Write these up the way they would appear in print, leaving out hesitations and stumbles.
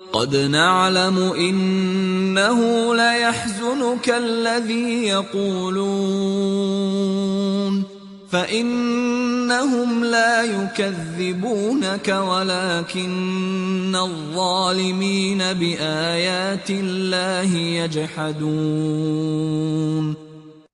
قد نعلم إنه ليحزنك الذي يقولون فإنهم لا يكذبونك ولكن الظالمين بآيات الله يجحدون۔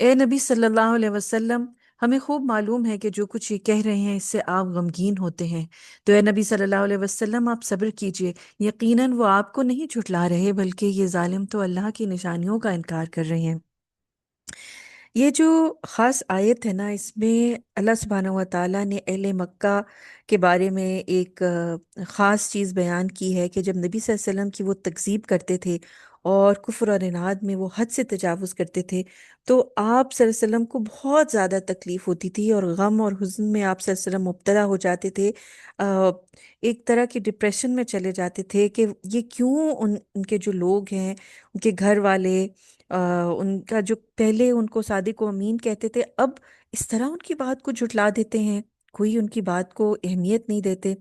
اے نبی صلی اللہ علیہ وسلم، ہمیں خوب معلوم ہے کہ جو کچھ یہ کہہ رہے ہیں اس سے آپ غمگین ہوتے ہیں، تو اے نبی صلی اللہ علیہ وسلم آپ صبر کیجئے، یقیناً وہ آپ کو نہیں جھٹلا رہے بلکہ یہ ظالم تو اللہ کی نشانیوں کا انکار کر رہے ہیں۔ یہ جو خاص آیت ہے نا، اس میں اللہ سبحانہ و تعالیٰ نے اہل مکہ کے بارے میں ایک خاص چیز بیان کی ہے کہ جب نبی صلی اللہ علیہ وسلم کی وہ تکذیب کرتے تھے اور کفر اور اناد میں وہ حد سے تجاوز کرتے تھے، تو آپ صلی اللہ علیہ وسلم کو بہت زیادہ تکلیف ہوتی تھی اور غم اور حزن میں آپ صلی اللہ علیہ وسلم مبتلا ہو جاتے تھے۔ آ، ایک طرح کی ڈپریشن میں چلے جاتے تھے کہ یہ کیوں ان کے جو لوگ ہیں، ان کے گھر والے، ان کا جو پہلے ان کو صادق و امین کہتے تھے، اب اس طرح ان کی بات کو جھٹلا دیتے ہیں، کوئی ان کی بات کو اہمیت نہیں دیتے۔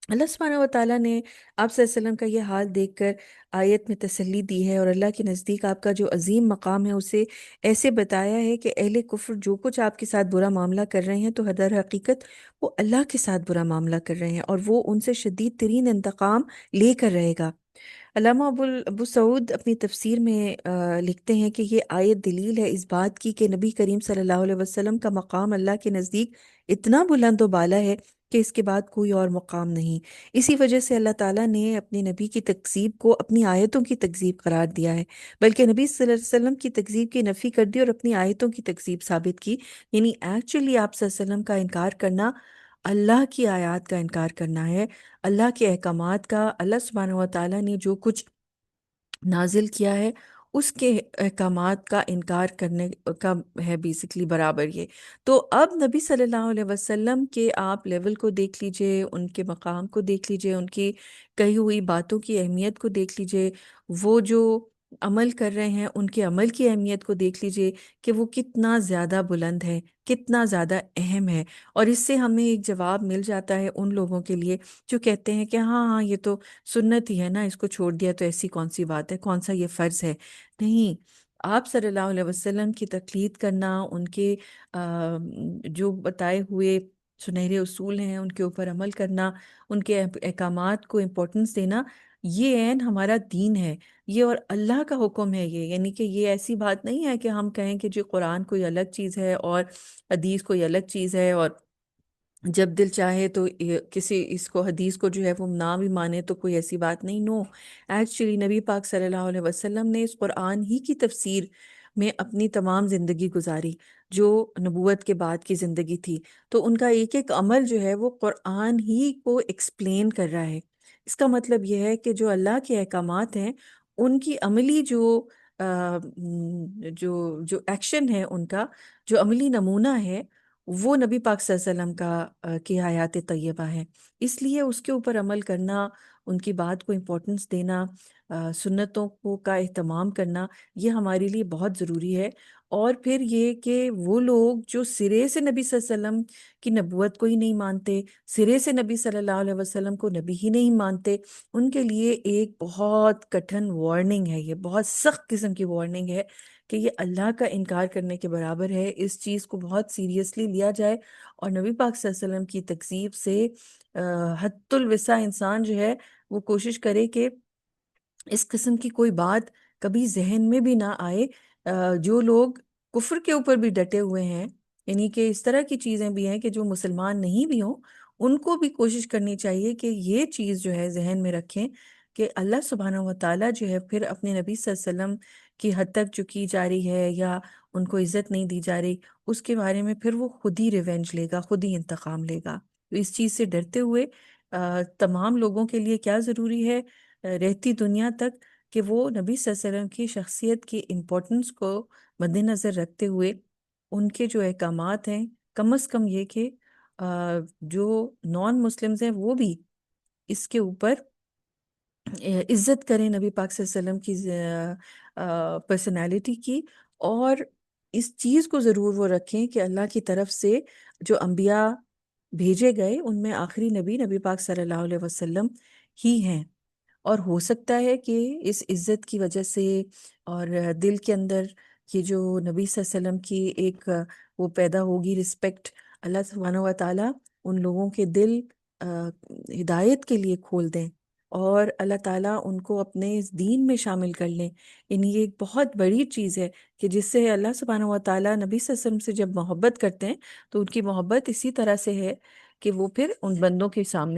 اللہ سبحانہ و تعالیٰ نے آپ صلی اللہ علیہ وسلم کا یہ حال دیکھ کر آیت میں تسلی دی ہے، اور اللہ کے نزدیک آپ کا جو عظیم مقام ہے اسے ایسے بتایا ہے کہ اہل کفر جو کچھ آپ کے ساتھ برا معاملہ کر رہے ہیں تو در حقیقت وہ اللہ کے ساتھ برا معاملہ کر رہے ہیں، اور وہ ان سے شدید ترین انتقام لے کر رہے گا۔ علامہ ابو سعود اپنی تفسیر میں لکھتے ہیں کہ یہ آیت دلیل ہے اس بات کی کہ نبی کریم صلی اللہ علیہ وسلم کا مقام اللہ کے نزدیک اتنا بلند و بالا ہے کہ اس کے بعد کوئی اور مقام نہیں۔ اسی وجہ سے اللہ تعالیٰ نے اپنے نبی کی تکذیب کو اپنی آیتوں کی تکذیب قرار دیا ہے، بلکہ نبی صلی اللہ علیہ وسلم کی تکذیب کی نفی کر دی اور اپنی آیتوں کی تکذیب ثابت کی، یعنی ایکچولی آپ صلی اللہ علیہ وسلم کا انکار کرنا اللہ کی آیات کا انکار کرنا ہے، اللہ کے احکامات کا۔ اللہ سبحانہ و تعالیٰ نے جو کچھ نازل کیا ہے اس کے احکامات کا انکار کرنے کا ہے بیسکلی برابر یہ۔ تو اب نبی صلی اللہ علیہ وسلم کے آپ لیول کو دیکھ لیجئے، ان کے مقام کو دیکھ لیجئے، ان کی کہی ہوئی باتوں کی اہمیت کو دیکھ لیجئے، وہ جو عمل کر رہے ہیں ان کے عمل کی اہمیت کو دیکھ لیجئے کہ وہ کتنا زیادہ بلند ہے، کتنا زیادہ اہم ہے۔ اور اس سے ہمیں ایک جواب مل جاتا ہے ان لوگوں کے لیے جو کہتے ہیں کہ ہاں ہاں یہ تو سنت ہی ہے نا، اس کو چھوڑ دیا تو ایسی کون سی بات ہے، کون سا یہ فرض ہے۔ نہیں، آپ صلی اللہ علیہ وسلم کی تقلید کرنا، ان کے جو بتائے ہوئے سنہرے اصول ہیں ان کے اوپر عمل کرنا، ان کے احکامات کو امپورٹنس دینا، یہ عین ہمارا دین ہے، یہ اور اللہ کا حکم ہے یہ، یعنی کہ یہ ایسی بات نہیں ہے کہ ہم کہیں کہ جی قرآن کوئی الگ چیز ہے اور حدیث کوئی الگ چیز ہے، اور جب دل چاہے تو کسی اس کو حدیث کو جو ہے وہ نہ بھی مانے تو کوئی ایسی بات نہیں۔ نو، ایکچولی نبی پاک صلی اللہ علیہ وسلم نے اس قرآن ہی کی تفسیر میں اپنی تمام زندگی گزاری جو نبوت کے بعد کی زندگی تھی، تو ان کا ایک ایک عمل جو ہے وہ قرآن ہی کو ایکسپلین کر رہا ہے۔ اس کا مطلب یہ ہے کہ جو اللہ کے احکامات ہیں ان کی عملی جو ایکشن ہے، ان کا جو عملی نمونہ ہے، وہ نبی پاک صلی اللہ علیہ وسلم کا کی حیات طیبہ ہے۔ اس لیے اس کے اوپر عمل کرنا، ان کی بات کو امپورٹنس دینا، سنتوں کو کا اہتمام کرنا، یہ ہمارے لیے بہت ضروری ہے۔ اور پھر یہ کہ وہ لوگ جو سرے سے نبی صلی اللہ علیہ وسلم کی نبوت کو ہی نہیں مانتے، سرے سے نبی صلی اللہ علیہ وسلم کو نبی ہی نہیں مانتے، ان کے لیے ایک بہت کٹھن وارننگ ہے، یہ بہت سخت قسم کی وارننگ ہے کہ یہ اللہ کا انکار کرنے کے برابر ہے۔ اس چیز کو بہت سیریسلی لیا جائے، اور نبی پاک صلی اللہ علیہ وسلم کی تکذیب سے حد الوسع انسان جو ہے وہ کوشش کرے کہ اس قسم کی کوئی بات کبھی ذہن میں بھی نہ آئے۔ جو لوگ کفر کے اوپر بھی ڈٹے ہوئے ہیں، یعنی کہ اس طرح کی چیزیں بھی ہیں کہ جو مسلمان نہیں بھی ہوں، ان کو بھی کوشش کرنی چاہیے کہ یہ چیز جو ہے ذہن میں رکھیں کہ اللہ سبحانہ و تعالیٰ جو ہے پھر اپنے نبی صلی اللہ علیہ وسلم کی حد تک جو کی جا رہی ہے یا ان کو عزت نہیں دی جا رہی، اس کے بارے میں پھر وہ خود ہی ریونج لے گا، خود ہی انتقام لے گا۔ تو اس چیز سے ڈرتے ہوئے تمام لوگوں کے لیے کیا ضروری ہے رہتی دنیا تک، کہ وہ نبی صلی اللہ علیہ وسلم کی شخصیت کی امپورٹنس کو مد نظر رکھتے ہوئے ان کے جو احکامات ہیں، کم از کم یہ کہ جو نان مسلمز ہیں وہ بھی اس کے اوپر عزت کریں نبی پاک صلی اللہ علیہ وسلم کی پرسنالٹی کی، اور اس چیز کو ضرور وہ رکھیں کہ اللہ کی طرف سے جو انبیاء بھیجے گئے ان میں آخری نبی نبی پاک صلی اللہ علیہ وسلم ہی ہیں، اور ہو سکتا ہے کہ اس عزت کی وجہ سے اور دل کے اندر یہ جو نبی صلی اللہ علیہ وسلم کی ایک وہ پیدا ہوگی رسپیکٹ، اللہ سبحانہ و تعالیٰ ان لوگوں کے دل ہدایت کے لیے کھول دیں اور اللہ تعالیٰ ان کو اپنے اس دین میں شامل کر لیں۔ یعنی یہ ایک بہت بڑی چیز ہے کہ جس سے اللہ سبحانہ و تعالیٰ نبی صلی اللہ علیہ وسلم سے جب محبت کرتے ہیں تو ان کی محبت اسی طرح سے ہے کہ وہ پھر ان بندوں کے سامنے